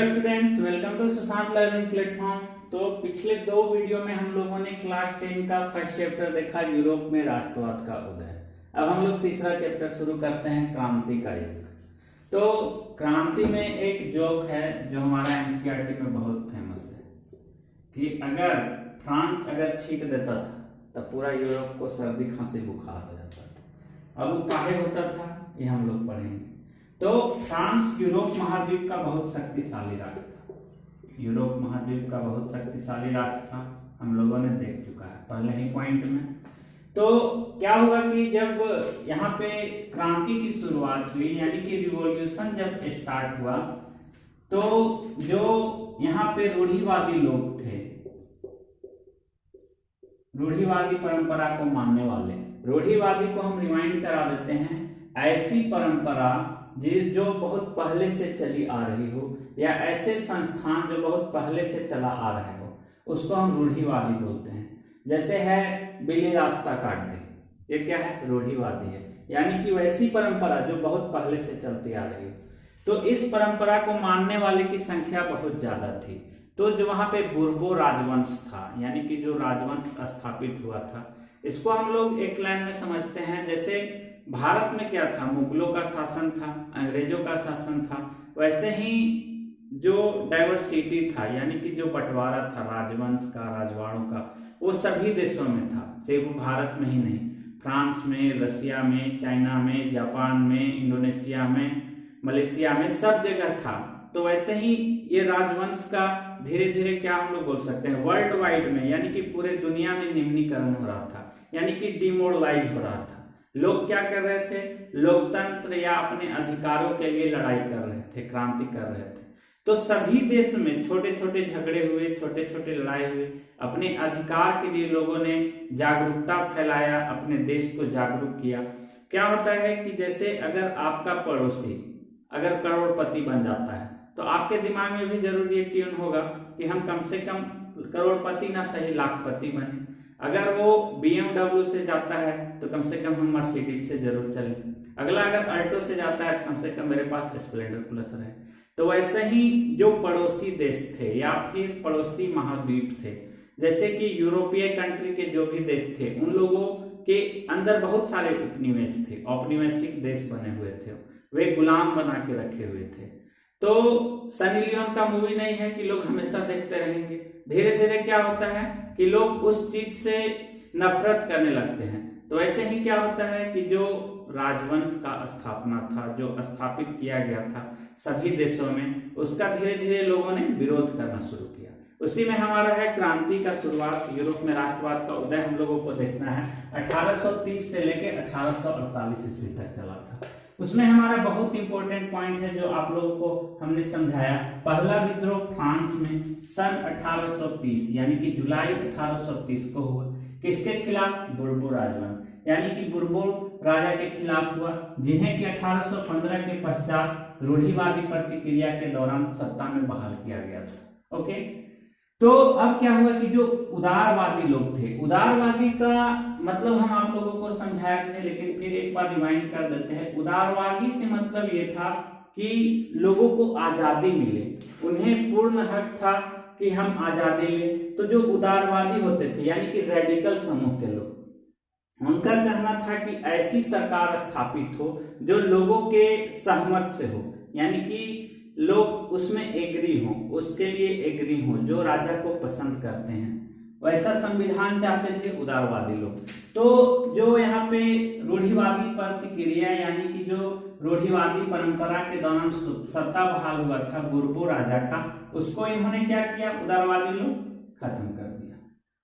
Hello students, welcome to Sushant learning platform. तो पिछले दो वीडियो में हम लोगों ने क्लास 10 का फर्स्ट चैप्टर देखा, यूरोप में राष्ट्रवाद का उदय। अब हम लोग तीसरा चैप्टर शुरू करते हैं, क्रांति का युग। तो क्रांति में एक जोक है जो हमारा एनसीईआरटी में बहुत फेमस है कि अगर फ्रांस अगर छींक देता था तब पूरा यूरोप को सर्दी खांसी बुखार हो जाता था। अब वो काहे होता था ये हम लोग पढ़ेंगे। तो फ्रांस यूरोप महाद्वीप का बहुत शक्तिशाली राष्ट्र था। यूरोप महाद्वीप का बहुत शक्तिशाली राष्ट्र था, हम लोगों ने देख चुका है पहले ही पॉइंट में। तो क्या हुआ कि जब यहाँ पे क्रांति की शुरुआत हुई, यानी कि रिवॉल्यूशन जब स्टार्ट हुआ, तो जो यहाँ पे रूढ़िवादी लोग थे, रूढ़िवादी परंपरा को मानने वाले, रूढ़िवादी को हम रिमाइंड करा देते हैं, ऐसी परंपरा जो बहुत पहले से चली आ रही हो या ऐसे संस्थान जो बहुत पहले से चला आ रहे हो, उसको हम रूढ़िवादी बोलते हैं। जैसे है बिल्ली रास्ता काट दे, ये क्या है? रूढ़िवादी है, यानी कि वैसी परंपरा जो बहुत पहले से चलती आ रही हो। तो इस परंपरा को मानने वाले की संख्या बहुत ज्यादा थी। तो जो वहां पे बुर्बो राजवंश था, यानी कि जो राजवंश स्थापित हुआ था, इसको हम लोग एक लाइन में समझते हैं। जैसे भारत में क्या था, मुगलों का शासन था, अंग्रेजों का शासन था, वैसे ही जो डाइवर्सिटी था, यानी कि जो बंटवारा था राजवंश का, राजवाड़ों का, वो सभी देशों में था, सिर्फ भारत में ही नहीं। फ्रांस में, रसिया में, चाइना में, जापान में, इंडोनेशिया में, मलेशिया में, सब जगह था। तो वैसे ही ये राजवंश का धीरे धीरे क्या हम लोग बोल सकते हैं, वर्ल्ड वाइड में, यानी कि पूरे दुनिया में निम्नीकरण हो रहा था, यानी कि डिमोरलाइज हो रहा था। लोग क्या कर रहे थे? लोकतंत्र या अपने अधिकारों के लिए लड़ाई कर रहे थे, क्रांति कर रहे थे। तो सभी देश में छोटे छोटे झगड़े हुए, छोटे छोटे लड़ाई हुए, अपने अधिकार के लिए लोगों ने जागरूकता फैलाया, अपने देश को जागरूक किया। क्या होता है कि जैसे अगर आपका पड़ोसी अगर करोड़पति बन जाता है तो आपके दिमाग में भी जरूर ये ट्यून होगा कि हम कम से कम करोड़पति ना सही लाखपति बने। अगर वो BMW से जाता है तो कम से कम हम मर्सिडीज से जरूर चलें। अगला अगर अल्टो से जाता है तो कम से कम मेरे पास स्प्लेंडर प्लस रहे। तो वैसे ही जो पड़ोसी देश थे या फिर पड़ोसी महाद्वीप थे, जैसे कि यूरोपीय कंट्री के जो भी देश थे, उन लोगों के अंदर बहुत सारे उपनिवेश थे, औपनिवेशिक देश बने हुए थे, वे गुलाम बना के रखे हुए थे। तो सनी लियोन का मूवी नहीं है कि लोग हमेशा देखते रहेंगे। धीरे धीरे क्या होता है कि लोग उस चीज से नफरत करने लगते हैं। तो ऐसे ही क्या होता है कि जो राजवंश का स्थापना था, जो स्थापित किया गया था सभी देशों में, उसका धीरे धीरे लोगों ने विरोध करना शुरू किया। उसी में हमारा है क्रांति का शुरुआत, यूरोप में राष्ट्रवाद का उदय हम लोगों को देखना है। 1830 से लेकर 1848 ईस्वी तक चला था। उसमें हमारा बहुत इंपॉर्टेंट पॉइंट है जो आप लोगों को हमने समझाया। पहला विद्रोह फ्रांस में सन 1830 यानी कि जुलाई 1830 को हुआ। किसके खिलाफ? बुर्बो राजवंश, यानी कि बुर्बो राजा के खिलाफ हुआ, जिन्हें कि 1815 के पश्चात रूढ़िवादी प्रतिक्रिया के दौरान सत्ता में बहाल किया गया था। ओके, तो अब क्या हुआ कि जो उदारवादी लोग थे, उदारवादी का मतलब हम आप लोगों को समझाए थे, लेकिन फिर एक बार रिमाइंड कर देते हैं। उदारवादी से मतलब ये था कि लोगों को आजादी मिले, उन्हें पूर्ण हक था कि हम आजादी लें। तो जो उदारवादी होते थे, यानी कि रेडिकल समूह के लोग, उनका कहना था कि ऐसी सरकार स्थापित हो जो लोगों के सहमत से हो, यानी कि लोग उसमें एग्री हो, उसके लिए एग्री हो, जो राजा को पसंद करते हैं, वैसा संविधान चाहते थे उदारवादी लोग। तो जो यहाँ पे रूढ़िवादी प्रतिक्रिया, यानी कि जो रूढ़िवादी परंपरा के दौरान सत्ता बहाल हुआ था बुर्बो राजा का, उसको इन्होंने क्या किया? उदारवादी लोग खत्म कर दिया।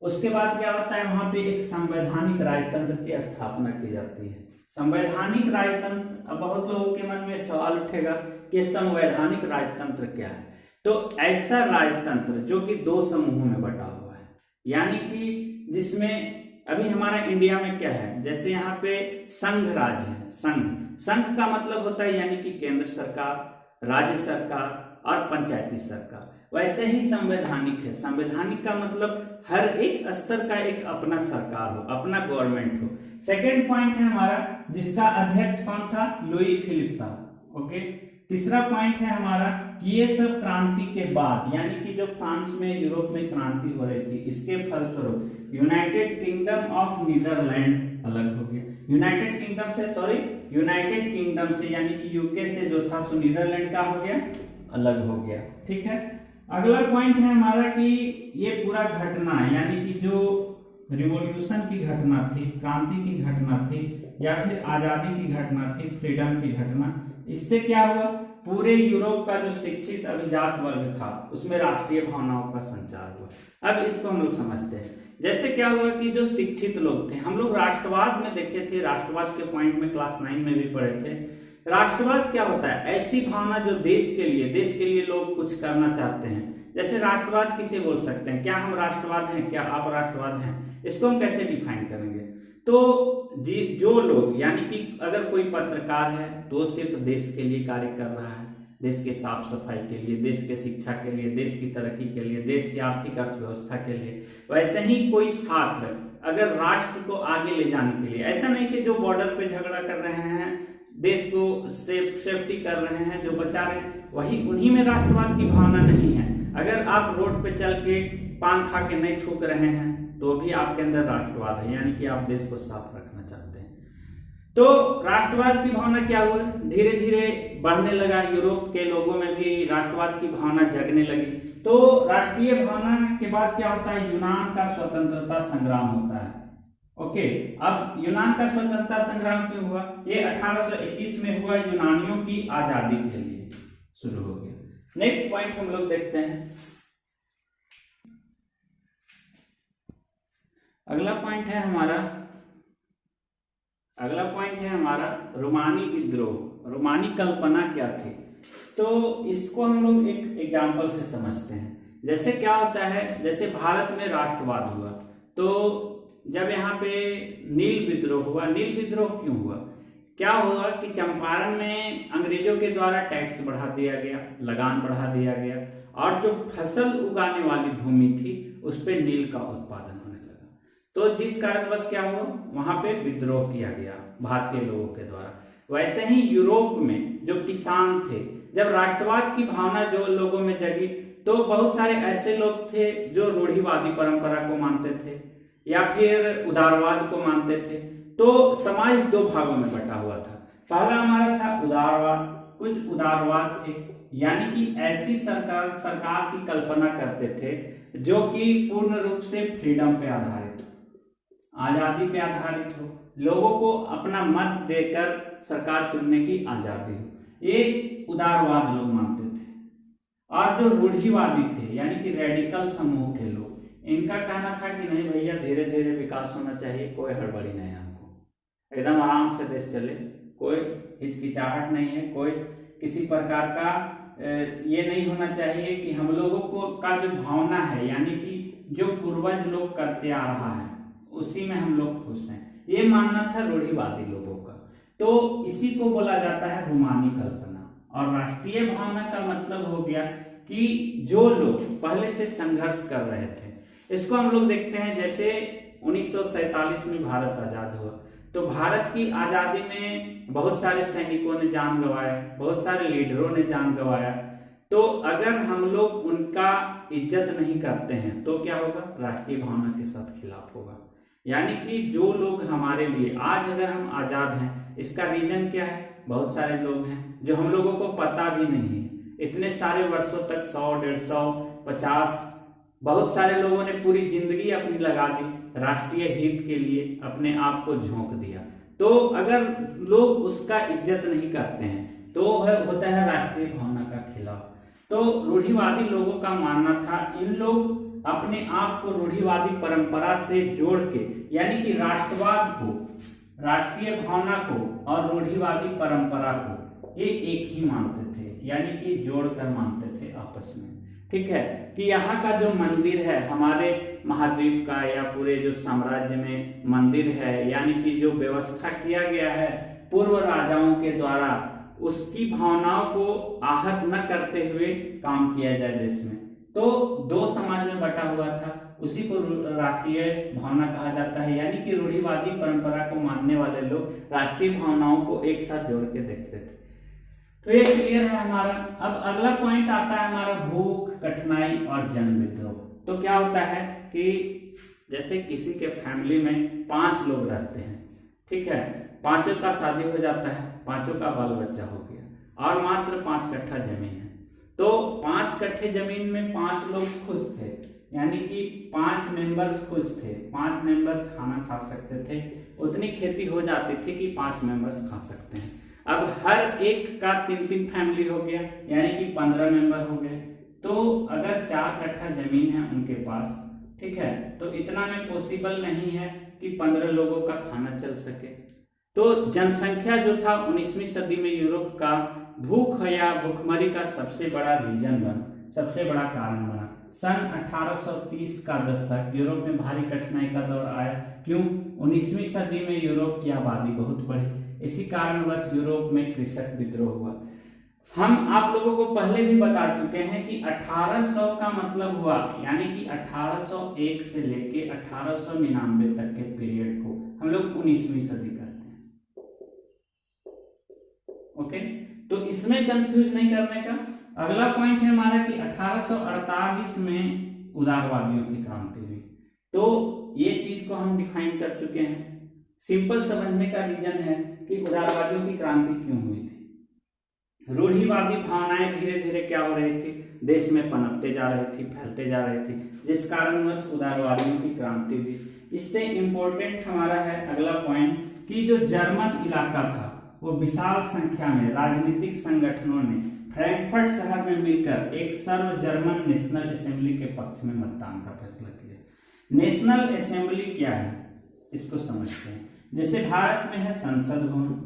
उसके बाद क्या होता है, वहां पे एक संवैधानिक राजतंत्र की स्थापना की जाती है। संवैधानिक राजतंत्र, अब बहुत लोगों के मन में सवाल उठेगा कि संवैधानिक राजतंत्र क्या है। तो ऐसा राजतंत्र जो कि दो समूहों में बटा हुआ है, यानी कि जिसमें अभी हमारा इंडिया में क्या है, जैसे यहाँ पे संघ राज्य है। संघ का मतलब होता है यानी कि केंद्र सरकार, राज्य सरकार और पंचायती सरकार। वैसे ही संवैधानिक है। संवैधानिक का मतलब हर एक स्तर का एक अपना सरकार हो, अपना गवर्नमेंट हो। सेकेंड पॉइंट है हमारा, जिसका अध्यक्ष कौन था? लुई फिलिप था। ओके, तीसरा पॉइंट है हमारा कि ये सब क्रांति के बाद, यानी कि जो फ्रांस में यूरोप में क्रांति हो रही थी, इसके फलस्वरूप यूनाइटेड किंगडम ऑफ नीदरलैंड अलग हो गया। यूनाइटेड किंगडम से यानी कि यूके से जो था सो नीदरलैंड का हो गया, अलग हो गया। ठीक है, अगला पॉइंट है हमारा कि ये पूरा घटना यानी कि जो रिवॉल्यूशन की घटना थी, क्रांति की घटना थी, या फिर आजादी की घटना थी, फ्रीडम की घटना, इससे क्या हुआ, पूरे यूरोप का जो शिक्षित अभिजात वर्ग था उसमें राष्ट्रीय भावनाओं का संचार हुआ। अब इसको हम लोग समझते हैं। जैसे क्या हुआ कि जो शिक्षित लोग थे, हम लोग राष्ट्रवाद में देखे थे, राष्ट्रवाद के पॉइंट में क्लास 9 में भी पढ़े थे। राष्ट्रवाद क्या होता है, ऐसी भावना जो देश के लिए लोग कुछ करना चाहते हैं। जैसे राष्ट्रवाद किसे बोल सकते हैं, क्या हम राष्ट्रवाद हैं, क्या आप राष्ट्रवाद हैं, इसको हम कैसे डिफाइन करेंगे। तो जो लोग, यानी कि अगर कोई पत्रकार है तो सिर्फ देश के लिए कार्य कर रहा है, देश के साफ सफाई के लिए, देश के शिक्षा के लिए, देश की तरक्की के लिए, देश की आर्थिक अर्थव्यवस्था के लिए। वैसे ही कोई छात्र अगर राष्ट्र को आगे ले जाने के लिए, ऐसा नहीं कि जो बॉर्डर पे झगड़ा कर रहे हैं, देश को सेफ्टी कर रहे हैं, जो बचा रहे हैं, वही उन्हीं में राष्ट्रवाद की भावना नहीं है। अगर आप रोड पे चल के पान खा के नहीं थूक रहे हैं तो भी आपके अंदर राष्ट्रवाद है, यानी कि आप देश को साफ रखना चाहते हैं। तो राष्ट्रवाद की भावना क्या हुआ, धीरे धीरे बढ़ने लगा, यूरोप के लोगों में भी राष्ट्रवाद की भावना जगने लगी। तो राष्ट्रीय भावना के बाद क्या होता है, यूनान का स्वतंत्रता संग्राम होता है। ओके, अब यूनान का स्वतंत्रता संग्राम क्यों हुआ, ये 1821 में हुआ, यूनानियों की आजादी के लिए शुरू हो गया। नेक्स्ट पॉइंट हम लोग देखते हैं। अगला पॉइंट है हमारा रोमानी विद्रोह। रोमानी कल्पना क्या थी, तो इसको हम लोग एक एग्जाम्पल से समझते हैं। जैसे क्या होता है, जैसे भारत में राष्ट्रवाद हुआ, तो जब यहाँ पे नील विद्रोह हुआ, नील विद्रोह क्यों हुआ, क्या हुआ कि चंपारण में अंग्रेजों के द्वारा टैक्स बढ़ा दिया गया, लगान बढ़ा दिया गया, और जो फसल उगाने वाली भूमि थी उस पे नील का उत्पादन होने लगा। तो जिस कारणवश क्या हुआ, वहां पे विद्रोह किया गया भारतीय लोगों के द्वारा। वैसे ही यूरोप में जो किसान थे, जब राष्ट्रवाद की भावना जो लोगों में जगी, तो बहुत सारे ऐसे लोग थे जो रूढ़िवादी परंपरा को मानते थे या फिर उदारवाद को मानते थे। तो समाज दो भागों में बटा हुआ था। पहला हमारा था उदारवाद, कुछ उदारवाद थे, यानी कि ऐसी सरकार की कल्पना करते थे जो कि पूर्ण रूप से फ्रीडम पे आधारित हो, आजादी पे आधारित हो, लोगों को अपना मत देकर सरकार चुनने की आजादी हो, ये उदारवाद लोग मानते थे। और जो रूढ़िवादी थे, यानी कि रेडिकल समूह के लोग, इनका कहना था कि नहीं भैया, धीरे धीरे विकास होना चाहिए, कोई हड़बड़ी नहीं है, हमको एकदम आराम से देश चले, कोई हिचकिचाहट नहीं है, कोई किसी प्रकार का ये नहीं होना चाहिए कि हम लोगों को का जो भावना है, यानी कि जो पूर्वज लोग करते आ रहा है उसी में हम लोग खुश हैं, ये मानना था रूढ़िवादी लोगों का। तो इसी को बोला जाता है रोमानी कल्पना। और राष्ट्रीय भावना का मतलब हो गया कि जो लोग पहले से संघर्ष कर रहे थे, इसको हम लोग देखते हैं। जैसे 1947 में भारत आजाद हुआ, तो भारत की आजादी में बहुत सारे सैनिकों ने जान गंवाया, बहुत सारे लीडरों ने जान गंवाया। तो अगर हम लोग उनका इज्जत नहीं करते हैं तो क्या होगा, राष्ट्रीय भावना के साथ खिलाफ होगा। यानी कि जो लोग हमारे लिए आज अगर हम आजाद हैं, इसका रीजन क्या है, बहुत सारे लोग हैं जो हम लोगों को पता भी नहीं है, इतने सारे वर्षों तक 100, 150, 50 बहुत सारे लोगों ने पूरी जिंदगी अपनी लगा दी राष्ट्रीय हित के लिए, अपने आप को झोंक दिया। तो अगर लोग उसका इज्जत नहीं करते हैं तो होता है राष्ट्रीय भावना का खिलाफ। तो रूढ़िवादी लोगों का मानना था, इन लोग अपने आप को रूढ़िवादी परंपरा से जोड़ के, यानी कि राष्ट्रवाद को, राष्ट्रीय भावना को और रूढ़िवादी परंपरा को ये एक ही मानते थे, यानी कि जोड़कर मानते थे आपस में। ठीक है, कि यहाँ का जो मंदिर है हमारे महाद्वीप का या पूरे जो साम्राज्य में मंदिर है, यानी कि जो व्यवस्था किया गया है पूर्व राजाओं के द्वारा, उसकी भावनाओं को आहत न करते हुए काम किया जाए देश में। तो दो समाज में बटा हुआ था, उसी को राष्ट्रीय भावना कहा जाता है। यानी कि रूढ़िवादी परंपरा को मानने वाले लोग राष्ट्रीय भावनाओं को एक साथ जोड़ के देखते थे। तो ये क्लियर है हमारा। अब अगला पॉइंट आता है हमारा भूख, कठिनाई और जन विद्रोह। तो क्या होता है कि जैसे किसी के फैमिली में 5 लोग रहते हैं, ठीक है, 5 का शादी हो जाता है, 5 का बाल बच्चा हो गया और मात्र 5 कट्ठा जमीन है। तो 5 कट्ठे जमीन में 5 लोग खुश थे, यानी कि 5 मेंबर्स खुश थे, 5 मेंबर्स खाना खा सकते थे, उतनी खेती हो जाती थी कि 5 मेंबर्स खा सकते हैं। अब हर एक का 3-3 फैमिली हो गया, यानी कि 15 मेंबर हो गए। तो अगर 4 कट्ठा जमीन है उनके पास, ठीक है, तो इतना में पॉसिबल नहीं है कि 15 लोगों का खाना चल सके। तो जनसंख्या जो था 19वीं सदी में यूरोप का भूख या भूखमरी का सबसे बड़ा रीजन बना, सबसे बड़ा कारण बना। सन 1830 का दशक यूरोप में भारी कठिनाई का दौर आया। क्यों? 19वीं सदी में यूरोप की आबादी बहुत बढ़ी, इसी कारणवश यूरोप में कृषक विद्रोह हुआ। हम आप लोगों को पहले भी बता चुके हैं कि 1800 का मतलब हुआ, यानी कि 1801 से लेके 1899 तक के पीरियड को हम लोग 19वीं सदी कहते हैं। ओके, तो इसमें कंफ्यूज नहीं करने का। अगला पॉइंट है हमारा कि 1848 में उदारवादियों की क्रांति हुई। तो ये चीज को हम डिफाइन कर चुके हैं। सिंपल समझने का रीजन है कि उदारवादियों की क्रांति क्यों हुई थी। रूढ़िवादी भावनाएं धीरे धीरे क्या हो रही थी, देश में पनपते जा रही थी, फैलते जा रही थी, जिस कारणवश उदारवादियों की क्रांति हुई। इससे इंपॉर्टेंट हमारा है अगला पॉइंट कि जो जर्मन इलाका था वो विशाल संख्या में राजनीतिक संगठनों ने फ्रैंकफर्ट शहर में मिलकर एक सर्व जर्मन नेशनल असेंबली के पक्ष में मतदान का फैसला किया। नेशनल असेंबली क्या है इसको समझते हैं। जैसे भारत में है संसद भवन,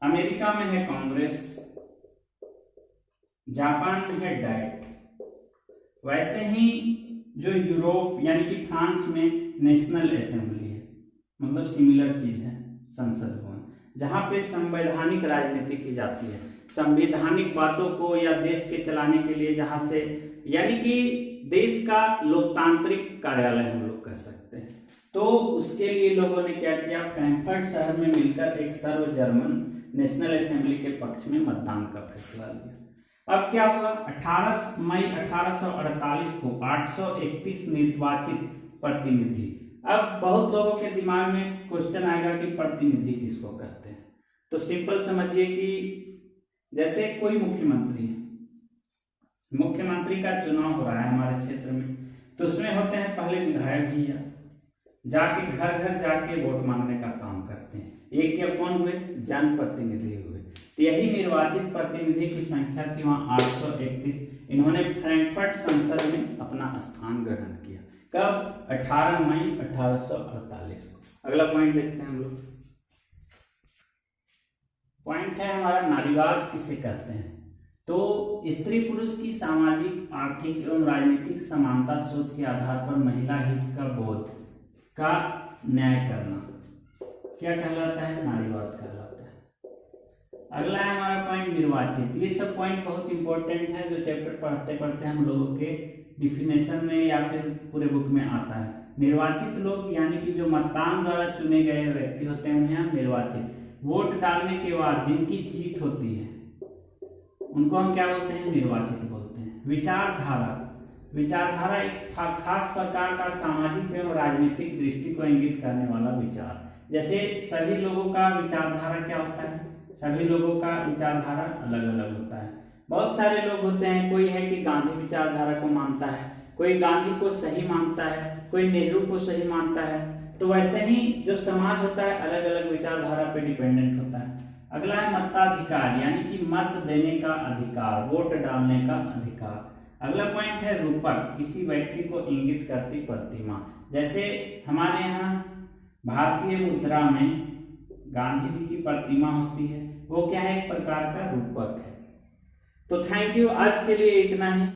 अमेरिका में है कांग्रेस, जापान में है डाइट, वैसे ही जो यूरोप यानी कि फ्रांस में नेशनल असेंबली है, मतलब सिमिलर चीज है संसद भवन, जहां पे संवैधानिक राजनीति की जाती है, संवैधानिक बातों को या देश के चलाने के लिए, जहां से यानी कि देश का लोकतांत्रिक कार्यालय हम लोग कह सकते हैं। तो उसके लिए लोगों ने क्या किया, फ्रैंकफर्ट शहर में मिलकर एक सर्व जर्मन नेशनल असेंबली के पक्ष में मतदान का फैसला लिया। अब क्या हुआ, 18 मई 1848 को 831 निर्वाचित प्रतिनिधि। अब बहुत लोगों के दिमाग में क्वेश्चन आएगा कि प्रतिनिधि किसको कहते हैं। तो सिंपल समझिए कि जैसे कोई मुख्यमंत्री है, मुख्यमंत्री का चुनाव हो रहा है हमारे क्षेत्र में, तो उसमें होते हैं पहले विधायक ही, जाके घर घर जाके वोट मांगने का काम करते हैं। एक क्या कौन हुए, जनप्रतिनिधि हुए। तो यही निर्वाचित प्रतिनिधि की संख्या थी वहां 831। इन्होंने फ्रैंकफर्ट संसद में अपना स्थान ग्रहण किया। कब? 18 मई 1848 को। अगला पॉइंट देखते हैं हम लोग। पॉइंट है हमारा नारीवाद किसे कहते हैं। तो स्त्री पुरुष की सामाजिक, आर्थिक एवं राजनीतिक समानता सोच के आधार पर महिला हित का बोध का न्याय करना क्या कहलाता है, नारीवाद कहलाता है। अगला है हमारा पॉइंट निर्वाचित। ये सब पॉइंट बहुत इंपॉर्टेंट है, जो चैप्टर पढ़ते पढ़ते हम लोगों के डिफिनेशन में या फिर पूरे बुक में आता है। निर्वाचित लोग यानी कि जो मतदान द्वारा चुने गए व्यक्ति होते हैं, उन्हें हम निर्वाचित, वोट डालने के बाद जिनकी जीत होती है उनको हम क्या बोलते हैं, निर्वाचित बोलते हैं। विचारधारा, विचारधारा एक खास प्रकार का सामाजिक एवं राजनीतिक दृष्टि को इंगित करने वाला विचार। जैसे सभी लोगों का विचारधारा क्या होता है, सभी लोगों का विचारधारा अलग अलग होता है। बहुत सारे लोग होते हैं, कोई है कि गांधी विचारधारा को मानता है, कोई गांधी को सही मानता है, कोई नेहरू को सही मानता है। तो वैसे ही जो समाज होता है अलग अलग विचारधारा पे डिपेंडेंट होता है। अगला है मताधिकार, यानी कि मत देने का अधिकार, वोट डालने का अधिकार। अगला पॉइंट है रूपक, किसी व्यक्ति को इंगित करती प्रतिमा। जैसे हमारे यहाँ भारतीय मुद्रा में गांधी जी की प्रतिमा होती है, वो क्या है, एक प्रकार का रूपक है। तो थैंक यू, आज के लिए इतना ही।